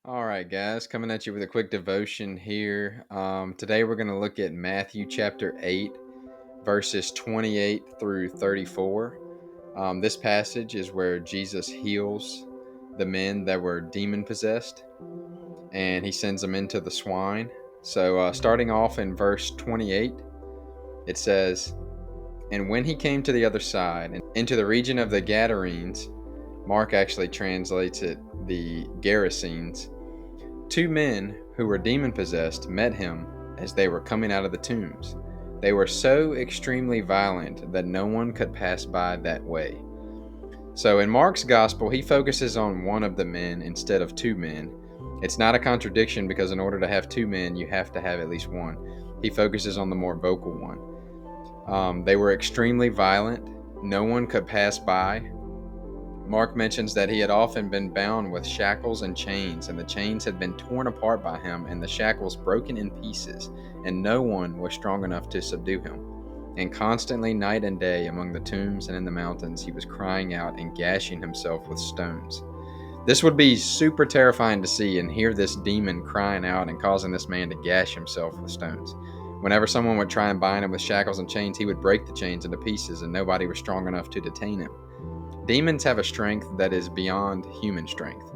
All right, guys, coming at you with a quick devotion here. Today we're going to look at Matthew chapter 8, verses 28 through 34. This passage is where Jesus heals the men that were demon possessed and he sends them into the swine. So, starting off in verse 28, it says, "And when he came to the other side, and into the region of the Gadarenes," Mark actually translates it the Gerasenes, "two men who were demon possessed met him as they were coming out of the tombs. They were so extremely violent that no one could pass by that way." So in Mark's gospel, he focuses on one of the men instead of two men. It's not a contradiction because in order to have two men, you have to have at least one. He focuses on the more vocal one. They were extremely violent. No one could pass by. Mark mentions that he had often been bound with shackles and chains, and the chains had been torn apart by him, and the shackles broken in pieces, and no one was strong enough to subdue him. And constantly, night and day, among the tombs and in the mountains, he was crying out and gashing himself with stones. This would be super terrifying to see and hear this demon crying out and causing this man to gash himself with stones. Whenever someone would try and bind him with shackles and chains, he would break the chains into pieces, and nobody was strong enough to detain him. Demons have a strength that is beyond human strength.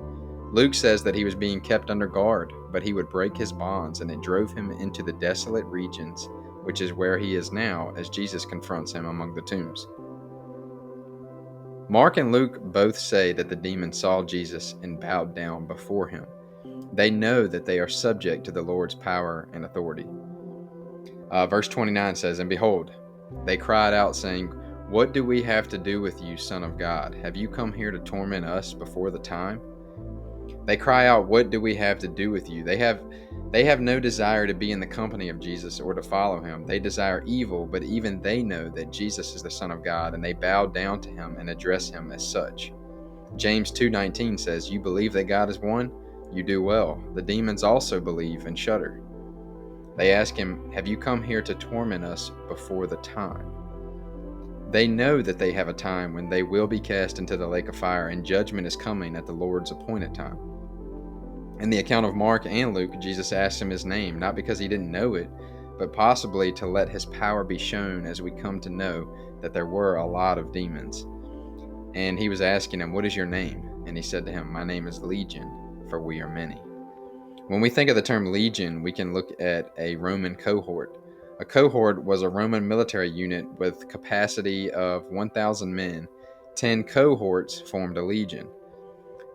Luke says that he was being kept under guard, but he would break his bonds, and it drove him into the desolate regions, which is where he is now as Jesus confronts him among the tombs. Mark and Luke both say that the demons saw Jesus and bowed down before him. They know that they are subject to the Lord's power and authority. Verse 29 says, "And behold, they cried out, saying, 'What do we have to do with you, Son of God? Have you come here to torment us before the time?'" They cry out, "What do we have to do with you?" They have no desire to be in the company of Jesus or to follow him. They desire evil, but even they know that Jesus is the Son of God, and they bow down to him and address him as such. James 2:19 says, "You believe that God is one? You do well. The demons also believe and shudder." They ask him, "Have you come here to torment us before the time?" They know that they have a time when they will be cast into the lake of fire, and judgment is coming at the Lord's appointed time. In the account of Mark and Luke, Jesus asked him his name, not because he didn't know it, but possibly to let his power be shown as we come to know that there were a lot of demons. And he was asking him, "What is your name?" And he said to him, "My name is Legion, for we are many." When we think of the term legion, we can look at a Roman cohort. A cohort was a Roman military unit with capacity of 1,000 men. 10 cohorts formed a legion.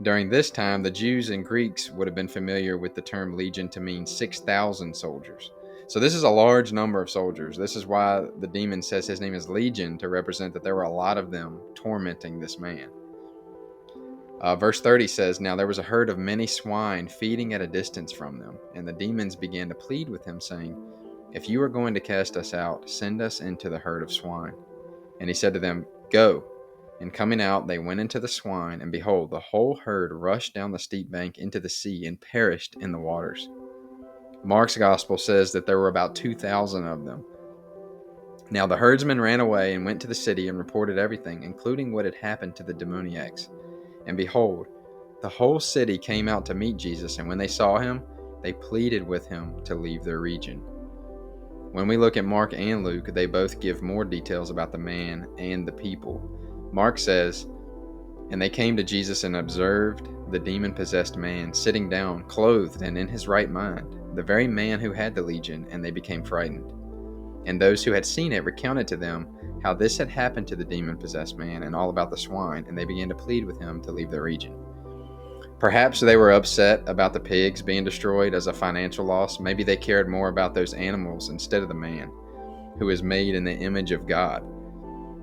During this time, the Jews and Greeks would have been familiar with the term legion to mean 6,000 soldiers. So this is a large number of soldiers. This is why the demon says his name is Legion, to represent that there were a lot of them tormenting this man. Verse 30 says, "Now there was a herd of many swine feeding at a distance from them, and the demons began to plead with him, saying, 'If you are going to cast us out, send us into the herd of swine.' And he said to them, 'Go.' And coming out, they went into the swine, and behold, the whole herd rushed down the steep bank into the sea and perished in the waters." Mark's gospel says that there were about 2,000 of them. Now the herdsmen ran away and went to the city and reported everything, including what had happened to the demoniacs. And behold, the whole city came out to meet Jesus, and when they saw him, they pleaded with him to leave their region. When we look at Mark and Luke, they both give more details about the man and the people. Mark says, "And they came to Jesus and observed the demon-possessed man sitting down, clothed and in his right mind, the very man who had the legion, and they became frightened. And those who had seen it recounted to them how this had happened to the demon-possessed man and all about the swine, and they began to plead with him to leave their region." Perhaps they were upset about the pigs being destroyed as a financial loss. Maybe they cared more about those animals instead of the man, who is made in the image of God.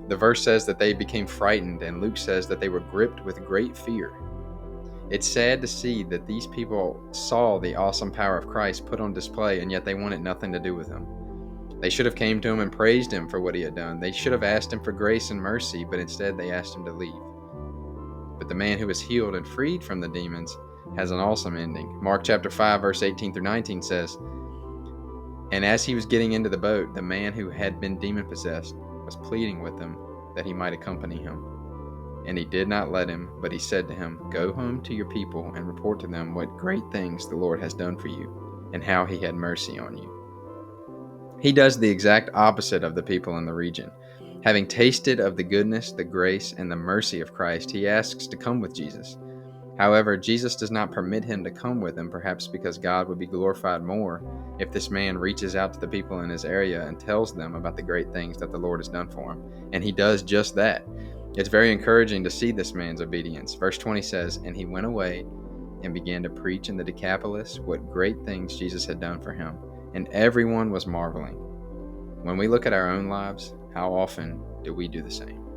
The verse says that they became frightened, and Luke says that they were gripped with great fear. It's sad to see that these people saw the awesome power of Christ put on display, and yet they wanted nothing to do with him. They should have came to him and praised him for what he had done. They should have asked him for grace and mercy, but instead they asked him to leave. But the man who was healed and freed from the demons has an awesome ending. Mark chapter 5, verse 18 through 19 says, "And as he was getting into the boat, the man who had been demon-possessed was pleading with him that he might accompany him. And he did not let him, but he said to him, Go home to your people and report to them what great things the Lord has done for you, and how he had mercy on you. He does the exact opposite of the people in the region. Having tasted of the goodness, the grace, and the mercy of Christ, he asks to come with Jesus. However, Jesus does not permit him to come with him, perhaps because God would be glorified more if this man reaches out to the people in his area and tells them about the great things that the Lord has done for him. And he does just that. It's very encouraging to see this man's obedience. Verse 20 says, And he went away and began to preach in the Decapolis what great things Jesus had done for him, and everyone was marveling. When we look at our own lives, how often do we do the same?